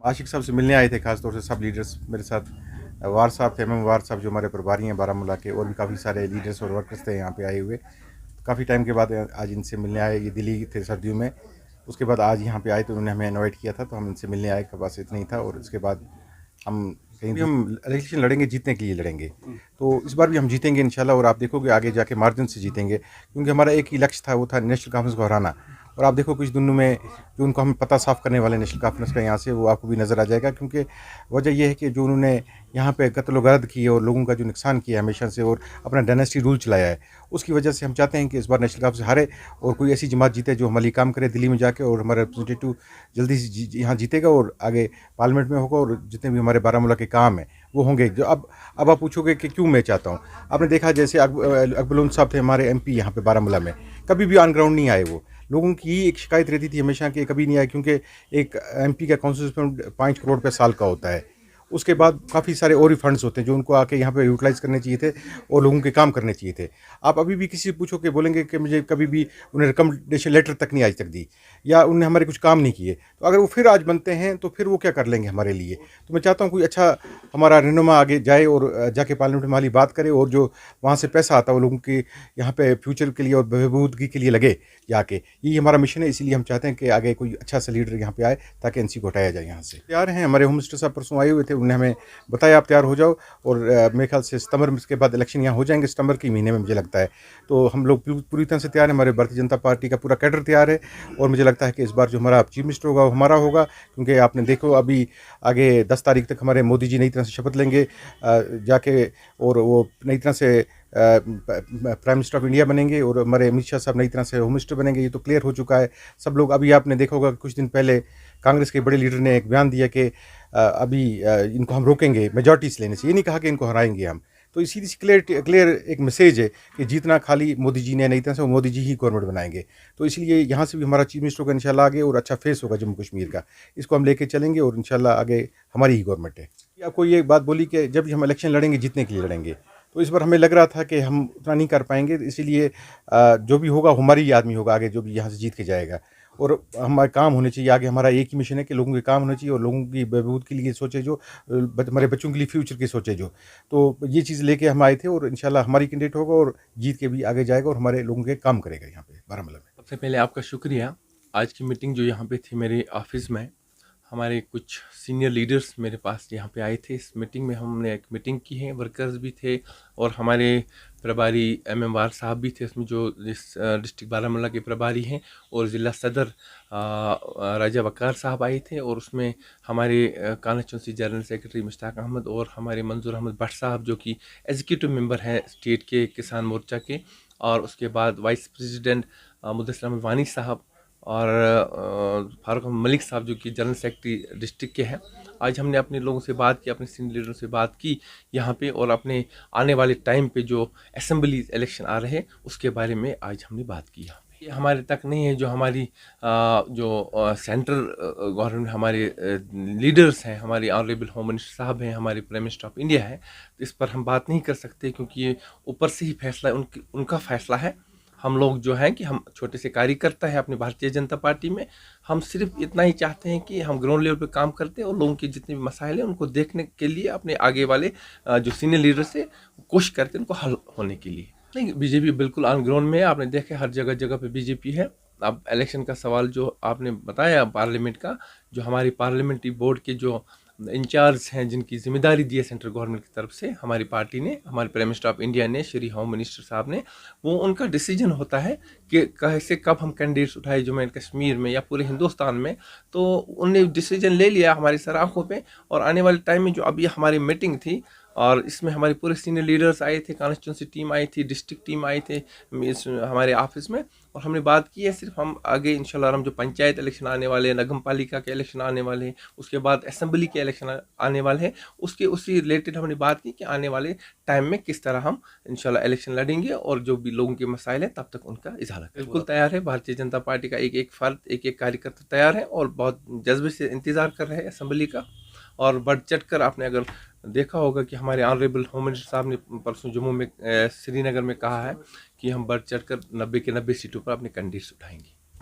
आशिक साहब से मिलने आए थे, खास तौर से सब लीडर्स मेरे साथ। वार साहब थे, एमएम वार साहब, जो हमारे प्रभारी हैं बारामूला के, और भी काफ़ी सारे लीडर्स और वर्कर्स थे यहाँ पे आए हुए। काफ़ी टाइम के बाद आज इनसे मिलने आए। ये दिल्ली थे सर्दियों में, उसके बाद आज यहाँ पे आए तो उन्होंने हमें इनवाइट किया था, तो हम इनसे मिलने आए। बस इतना ही था। और इसके बाद हम कहीं भी हम इलेक्शन लड़ेंगे, जीतने के लिए लड़ेंगे। तो इस बार भी हम जीतेंगे इंशाल्लाह। और आप देखोगे आगे जाके मार्जिन से जीतेंगे, क्योंकि हमारा एक ही लक्ष्य था, वो था नेशनल कॉन्फ्रेंस को हराना। और आप देखो कुछ दिनों में जो उनको हम पता साफ करने वाले नेशनल कॉन्फ्रेंस का यहाँ से, वो आपको भी नज़र आ जाएगा। क्योंकि वजह यह है कि जो उन्होंने यहाँ पे कत्ल गरद की और लोगों का जो नुकसान किया हमेशा से, और अपना डायनेस्टी रूल चलाया है, उसकी वजह से हम चाहते हैं कि इस बार नेशनल कॉन्फ्रेंस हारे और कोई ऐसी जमात जीते जो हमारी काम करे दिल्ली में जाके, और हमारा रिप्रेजेंटेटिव जल्दी से यहाँ जीतेगा और आगे पार्लियामेंट में होगा। और जितने भी हमारे बारामूला के काम हैं वो होंगे। जो अब आप पूछोगे कि क्यों मैं चाहता हूँ, आपने देखा जैसे अकबरुल साहब थे हमारे एमपी यहाँ पे बारामूला में, कभी भी ऑन ग्राउंड नहीं आए। वो लोगों की एक शिकायत रहती थी हमेशा कि कभी नहीं आए, क्योंकि एक एमपी का कॉन्स्टिट्यूशन 5 करोड़ रुपये साल का होता है। उसके बाद काफ़ी सारे और भी फंड्स होते हैं जो उनको आके यहाँ पे यूटिलाइज़ करने चाहिए थे और लोगों के काम करने चाहिए थे। आप अभी भी किसी से पूछो कि बोलेंगे कि मुझे कभी भी उन्हें रिकमेंडेशन लेटर तक नहीं आज तक दी, या उन्होंने हमारे कुछ काम नहीं किए। तो अगर वो फिर आज बनते हैं तो फिर वो क्या कर लेंगे हमारे लिए। तो मैं चाहता हूँ कोई अच्छा हमारा रहनुमा आगे जाए और जाके पार्लियामेंट में हमारी बात करे, और जो वहाँ से पैसा आता है वो लोगों के यहाँ पे फ्यूचर के लिए और बहबूदगी के लिए लगे जाके। यही हमारा मिशन है। इसीलिए हम चाहते हैं कि आगे कोई अच्छा सा लीडर यहाँ पे आए ताकि एनसी को हटाया जाए यहाँ से। तैयार हैं, हमारे होम मिनिस्टर साहब परसों आए हुए थे, उन्होंने हमें बताया आप तैयार हो जाओ। और मेरे ख्याल से सितंबर के बाद इलेक्शन यहाँ हो जाएंगे, सितंबर के महीने में मुझे लगता है। तो हम लोग पूरी तरह से तैयार हैं। हमारे भारतीय जनता पार्टी का पूरा कैडर तैयार है। और मुझे लगता है कि इस बार जो हमारा चीफ मिनिस्टर होगा वो हमारा होगा, क्योंकि आपने देखो अभी आगे 10 तारीख तक हमारे मोदी जी नई तरह से शपथ लेंगे जाके, और वो नई तरह से प्राइम मिनिस्टर ऑफ इंडिया बनेंगे, और हमारे अमित शाह साहब नई तरह से होम मिनिस्टर बनेंगे। ये तो क्लियर हो चुका है सब लोग। अभी आपने देखा होगा कुछ दिन पहले कांग्रेस के बड़े लीडर ने एक बयान दिया कि अभी इनको हम रोकेंगे मेजॉरिटी से लेने से, ये नहीं कहा कि इनको हराएंगे हम। तो इसी क्लियर एक मैसेज है कि जीतना खाली मोदी जी ने नहीं था, मोदी जी ही गवर्नमेंट बनाएंगे। तो इसलिए यहाँ से भी हमारा चीफ मिनिस्टर होगा इंशाल्लाह आगे, और अच्छा फेस होगा जम्मू कश्मीर का। इसको हम लेके चलेंगे और इंशाल्लाह आगे हमारी ही गवर्नमेंट है। आपको ये बात बोली कि जब भी हम इलेक्शन लड़ेंगे जीतने के लिए लड़ेंगे, तो इस बार हमें लग रहा था कि हम उतना नहीं कर पाएंगे। इसीलिए जो भी होगा हमारी ही आदमी होगा आगे, जो भी यहाँ से जीत के जाएगा। और हमारे काम होने चाहिए आगे। हमारा एक ही मिशन है कि लोगों के काम होने चाहिए और लोगों की बहबूद के लिए सोचे, जो हमारे बच्चों के लिए फ्यूचर की सोचे जो। तो ये चीज़ लेके हम आए थे, और इंशाल्लाह हमारी कैंडिडेट होगा और जीत के भी आगे जाएगा और हमारे लोगों के काम करेगा यहाँ पे बारामूला में। सबसे पहले आपका शुक्रिया। आज की मीटिंग जो यहाँ पे थी मेरे ऑफिस में, हमारे कुछ सीनियर लीडर्स मेरे पास यहाँ पे आए थे। इस मीटिंग में हमने एक मीटिंग की है, वर्कर्स भी थे और हमारे प्रभारी एमएम वार साहब भी थे इसमें, जो डिस्ट्रिक्ट बारामूला के प्रभारी हैं, और ज़िला सदर राजा वकार साहब आए थे। और उसमें हमारे constituency general secretary Mushtaq Ahmad और हमारे मंजूर अहमद भट्ट साहब, जो कि एग्जीक्यूटिव मेंबर हैं स्टेट के किसान मोर्चा के, और उसके बाद वाइस प्रेसिडेंट मुदस्सिर अहमद वानी साहब, और फारूक मलिक साहब जो कि जनरल सेक्रेटरी डिस्ट्रिक्ट के हैं। आज हमने अपने लोगों से बात की, अपने सीनियर लीडरों से बात की यहाँ पे, और अपने आने वाले टाइम पे जो असेंबली इलेक्शन आ रहे हैं उसके बारे में आज हमने बात की। यहाँ पे ये हमारे तक नहीं है, जो हमारी जो सेंट्रल गवर्नमेंट हमारे लीडर्स हैं, हमारे ऑनरेबल होम मिनिस्टर साहब हैं, हमारे प्राइम मिनिस्टर ऑफ इंडिया है, तो इस पर हम बात नहीं कर सकते, क्योंकि ये ऊपर से ही फैसला उनका फैसला है। हम लोग जो हैं कि हम छोटे से कार्यकर्ता हैं अपनी भारतीय जनता पार्टी में। हम सिर्फ इतना ही चाहते हैं कि हम ग्राउंड लेवल पे काम करते हैं और लोगों के जितने भी मसाइल हैं उनको देखने के लिए अपने आगे वाले जो सीनियर लीडर से कोशिश करते हैं उनको हल होने के लिए। नहीं, बीजेपी बिल्कुल ऑन ग्राउंड में है। आपने देखा हर जगह जगह पे बीजेपी है। अब इलेक्शन का सवाल जो आपने बताया पार्लियामेंट का, जो हमारी पार्लियामेंट्री बोर्ड के जो इंचार्ज हैं, जिनकी जिम्मेदारी दी है सेंट्रल गवर्नमेंट की तरफ से हमारी पार्टी ने, हमारे प्राइम मिनिस्टर ऑफ इंडिया ने, श्री होम मिनिस्टर साहब ने, वो उनका डिसीजन होता है कि कैसे कब हम कैंडिडेट्स उठाए जम्मू एंड कश्मीर में या पूरे हिंदुस्तान में। तो उनने डिसीजन ले लिया हमारी सर आंखों पे। और आने वाले टाइम में जो अभी हमारी मीटिंग थी, और इसमें हमारे पूरे सीनियर लीडर्स आए थे, कॉन्स्टिट्यूंसी टीम आई थी, डिस्ट्रिक्ट टीम आई थे हमारे ऑफिस में, और हमने बात की है सिर्फ हम आगे इंशाल्लाह हम जो पंचायत इलेक्शन आने वाले हैं, नगम पालिका के इलेक्शन आने वाले हैं, उसके बाद असेंबली के इलेक्शन आने वाले हैं, उसी रिलेटेड हमने बात की कि आने वाले टाइम में किस तरह हम इंशाल्लाह इलेक्शन लड़ेंगे, और जो भी लोगों के मसाइल हैं तब तक उनका इजाला करेंगे। बिल्कुल तैयार है। भारतीय जनता पार्टी का एक एक फर्द, एक एक कार्यकर्ता तैयार है और बहुत जज्बे से इंतज़ार कर रहे हैं असेंबली का। और बढ़ चढ़ कर आपने अगर देखा होगा कि हमारे ऑनरेबल होम मिनिस्टर साहब ने परसों जम्मू में श्रीनगर में कहा है कि हम बढ़ चढ़ कर 90 के 90 सीटों पर अपने कैंडिडेट्स उठाएंगे।